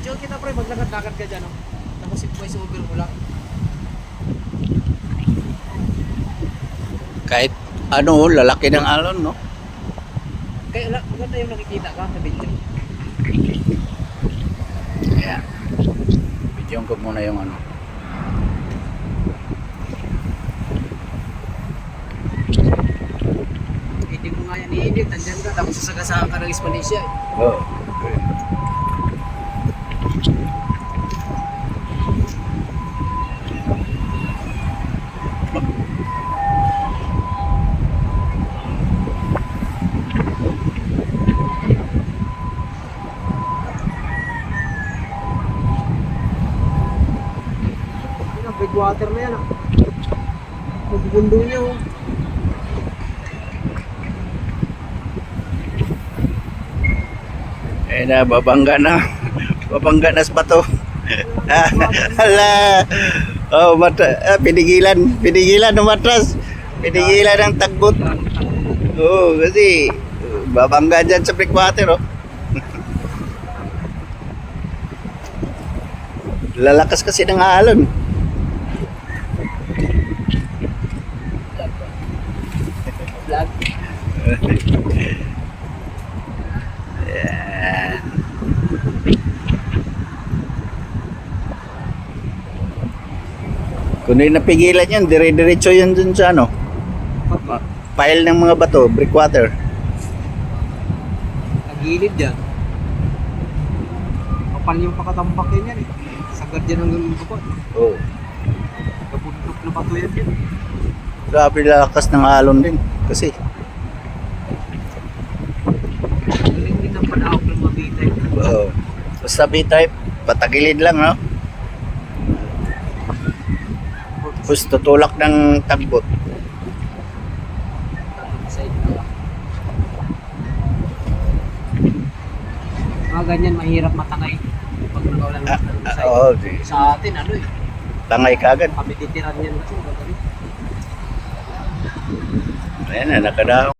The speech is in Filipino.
Video kita pre, maglakad-lakad ka dyan, no? Tapos voice over mo lang. Kahit ano, lalaki ng alon, no? Kaya maganda yung nakikita ka sa video. Kaya, video ko muna yung ano. Edit mo nga yan, i-edit. Andyan ka, tapos sasagasaan ka ng Ispanisya. Oo. Breakwater na yan, ah. Magbubundo niya, oh. Eh na, babangga na. Babangga na sa bato. Hala. Oh, pinigilan. Pinigilan ng matras. Pinigilan ng tagbot. Oo, kasi babangga dyan sa breakwater, oh. Lalakas kasi ng alon. Vlog. Yan. Kung hindi napigilan yan, dire-diretso yan dun sa ano, pile ng mga bato, breakwater. Nagilid yan. Kapal yung pakatambakin yan, eh. Sagad yan hanggang bukod. Oo. Kapundok na bato yan yan. Grabe lakas ng alon din. Kasi, Galing din ang panahok ng mabitay. oo. Basta B-type, patagilid lang, no? Tapos tutulak ng tagbot. Mga ganyan, mahirap matangay. Pag nakawalan ng side. Oo, Sa atin, ano eh. tangay kagad. Kami titiran yan kasi. Magaling. Ayan na, nakadaw.